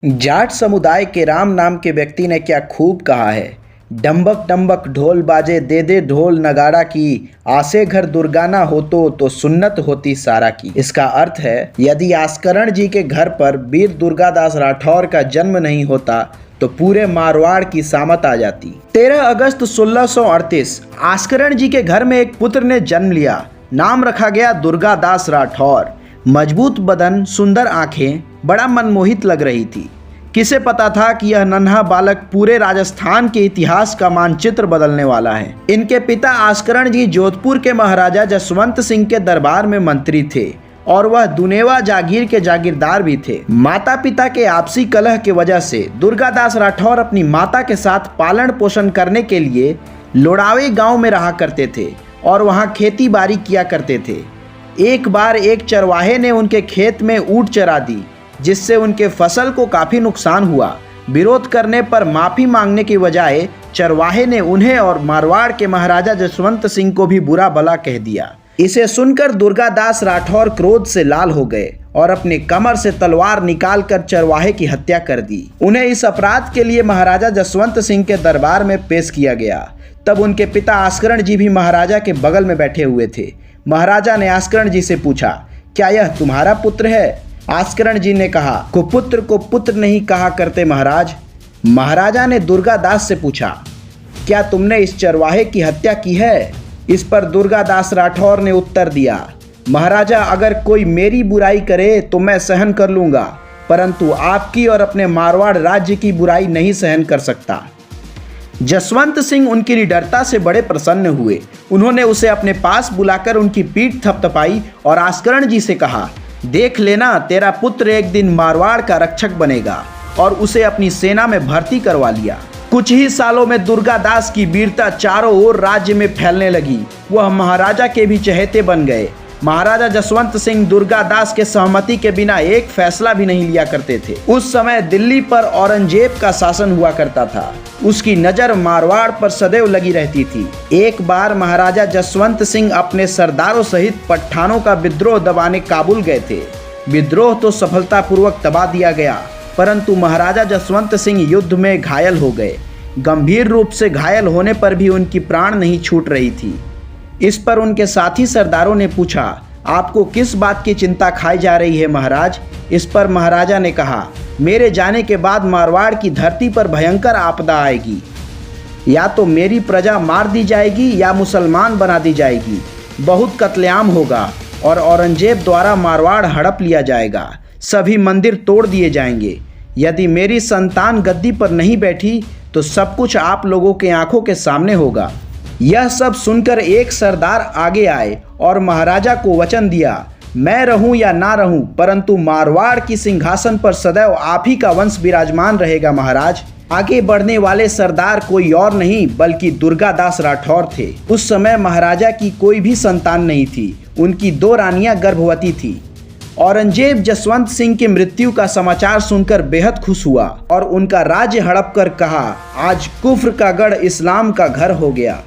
जाट समुदाय के राम नाम के व्यक्ति ने क्या खूब कहा है। डंबक डंबक ढोल बाजे, दे दे ढोल नगाड़ा की, आसे घर दुर्गाना हो तो सुन्नत होती सारा की। इसका अर्थ है, यदि आस्करण जी के घर पर वीर दुर्गादास राठौर का जन्म नहीं होता तो पूरे मारवाड़ की सामत आ जाती। 13 अगस्त 1638 आस्करण जी के घर में एक पुत्र ने जन्म लिया। नाम रखा गया दुर्गादास राठौर। मजबूत बदन, सुंदर आंखें, बड़ा मनमोहित लग रही थी। किसे पता था कि यह नन्हा बालक पूरे राजस्थान के इतिहास का मानचित्र बदलने वाला है। इनके पिता आस्करण जी जोधपुर के महाराजा जसवंत सिंह के दरबार में मंत्री थे और वह दुनेवा जागीर के जागीरदार भी थे। माता पिता के आपसी कलह के वजह से दुर्गादास राठौर अपनी माता के साथ पालन पोषण करने के लिए लोड़ावे गांव में रहा करते थे और वहां खेती बाड़ी किया करते थे। एक बार एक चरवाहे ने उनके खेत में ऊँट चरा दी, जिससे उनके फसल को काफी नुकसान हुआ। विरोध करने पर माफी मांगने की बजाय चरवाहे ने उन्हें और मारवाड़ के महाराजा जसवंत सिंह को भी बुरा भला कह दिया। इसे सुनकर दुर्गादास राठौर क्रोध से लाल हो गए और अपने कमर से तलवार निकालकर चरवाहे की हत्या कर दी। उन्हें इस अपराध के लिए महाराजा जसवंत सिंह के दरबार में पेश किया गया। तब उनके पिता आस्करण जी भी महाराजा के बगल में बैठे हुए थे। महाराजा ने आस्करण जी से पूछा, क्या यह तुम्हारा पुत्र है? आस्करण जी ने कहा, कुपुत्र को पुत्र नहीं कहा करते महाराज। महाराजा ने दुर्गादास से पूछा, क्या तुमने इस चरवाहे की हत्या की है? इस पर दुर्गादास राठौर ने उत्तर दिया, महाराजा, अगर कोई मेरी बुराई करे तो मैं सहन कर लूंगा, परंतु आपकी और अपने मारवाड़ राज्य की बुराई नहीं सहन कर सकता। जसवंत सिंह उनकी निडरता से बड़े प्रसन्न हुए। उन्होंने उसे अपने पास बुलाकर उनकी पीठ थपथपाई और आस्करण जी से कहा, देख लेना, तेरा पुत्र एक दिन मारवाड़ का रक्षक बनेगा, और उसे अपनी सेना में भर्ती करवा लिया। कुछ ही सालों में दुर्गादास की वीरता चारों ओर राज्य में फैलने लगी। वह महाराजा के भी चहेते बन गए। महाराजा जसवंत सिंह दुर्गादास के सहमति के बिना एक फैसला भी नहीं लिया करते थे। उस समय दिल्ली पर औरंगजेब का शासन हुआ करता था। उसकी नजर मारवाड़ पर सदैव लगी रहती थी। एक बार महाराजा जसवंत सिंह अपने सरदारों सहित पठानों का विद्रोह दबाने काबुल गए थे। विद्रोह तो सफलतापूर्वक दबा दिया गया, परंतु महाराजा जसवंत सिंह युद्ध में घायल हो गए। गंभीर रूप से घायल होने पर भी उनकी प्राण नहीं छूट रही थी। इस पर उनके साथी सरदारों ने पूछा, आपको किस बात की चिंता खाई जा रही है महाराज? इस पर महाराजा ने कहा, मेरे जाने के बाद मारवाड़ की धरती पर भयंकर आपदा आएगी। या तो मेरी प्रजा मार दी जाएगी या मुसलमान बना दी जाएगी। बहुत कत्लेआम होगा और औरंगजेब द्वारा मारवाड़ हड़प लिया जाएगा। सभी मंदिर तोड़ दिए जाएंगे। यदि मेरी संतान गद्दी पर नहीं बैठी तो सब कुछ आप लोगों के आंखों के सामने होगा। यह सब सुनकर एक सरदार आगे आए और महाराजा को वचन दिया, मैं रहूं या ना रहूं, परंतु मारवाड़ की सिंहासन पर सदैव आप ही का वंश विराजमान रहेगा महाराज। आगे बढ़ने वाले सरदार कोई और नहीं बल्कि दुर्गादास राठौर थे। उस समय महाराजा की कोई भी संतान नहीं थी। उनकी 2 रानियां गर्भवती थी। औरंगजेब जसवंत सिंह की मृत्यु का समाचार सुनकर बेहद खुश हुआ और उनका राज्य हड़प कर कहा, आज कुफ्र का गढ़ इस्लाम का घर हो गया।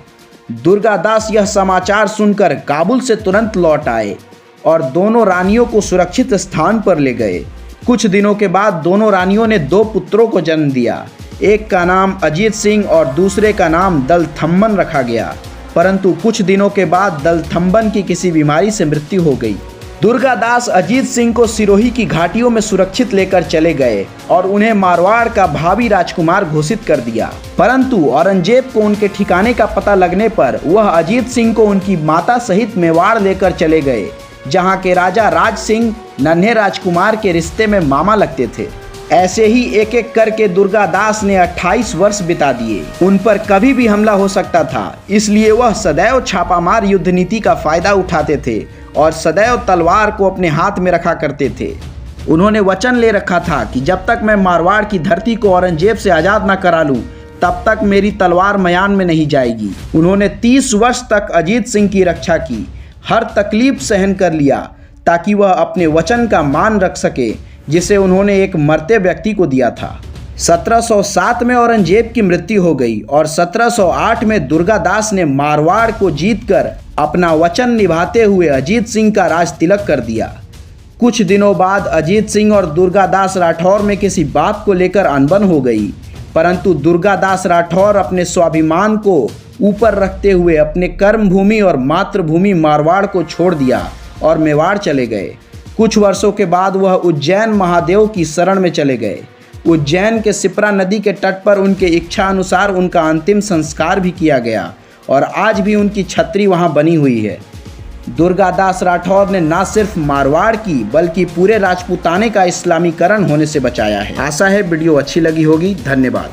दुर्गादास यह समाचार सुनकर काबुल से तुरंत लौट आए और दोनों रानियों को सुरक्षित स्थान पर ले गए। कुछ दिनों के बाद दोनों रानियों ने 2 पुत्रों को जन्म दिया। एक का नाम अजीत सिंह और दूसरे का नाम दलथम्बन रखा गया, परंतु कुछ दिनों के बाद दलथम्बन की किसी बीमारी से मृत्यु हो गई। दुर्गादास अजीत सिंह को सिरोही की घाटियों में सुरक्षित लेकर चले गए और उन्हें मारवाड़ का भावी राजकुमार घोषित कर दिया। परंतु औरंगजेब को उनके ठिकाने का पता लगने पर वह अजीत सिंह को उनकी माता सहित मेवाड़ लेकर चले गए, जहां के राजा राज सिंह नन्हे राजकुमार के रिश्ते में मामा लगते थे। ऐसे ही एक एक करके दुर्गादास ने 28 वर्ष बिता दिए। उन पर कभी भी हमला हो सकता था, इसलिए वह सदैव छापामार युद्ध नीति का फायदा उठाते थे और सदैव तलवार को अपने हाथ में रखा करते थे। उन्होंने वचन ले रखा था कि जब तक मैं मारवाड़ की धरती को औरंगजेब से आज़ाद न करा लूं, तब तक मेरी तलवार मयान में नहीं जाएगी। उन्होंने 30 वर्ष तक अजीत सिंह की रक्षा की, हर तकलीफ सहन कर लिया ताकि वह अपने वचन का मान रख सके जिसे उन्होंने एक मरते व्यक्ति को दिया था। 1707 में औरंगजेब की मृत्यु हो गई और 1708 में दुर्गादास ने मारवाड़ को जीतकर अपना वचन निभाते हुए अजीत सिंह का राज तिलक कर दिया। कुछ दिनों बाद अजीत सिंह और दुर्गादास राठौर में किसी बात को लेकर अनबन हो गई, परंतु दुर्गादास राठौर अपने स्वाभिमान को ऊपर रखते हुए अपने कर्मभूमि और मातृभूमि मारवाड़ को छोड़ दिया और मेवाड़ चले गए। कुछ वर्षों के बाद वह उज्जैन महादेव की शरण में चले गए। उज्जैन के सिप्रा नदी के तट पर उनके इच्छा अनुसार उनका अंतिम संस्कार भी किया गया और आज भी उनकी छतरी वहां बनी हुई है। दुर्गादास राठौर ने न सिर्फ मारवाड़ की बल्कि पूरे राजपूताने का इस्लामीकरण होने से बचाया है। आशा है वीडियो अच्छी लगी होगी। धन्यवाद।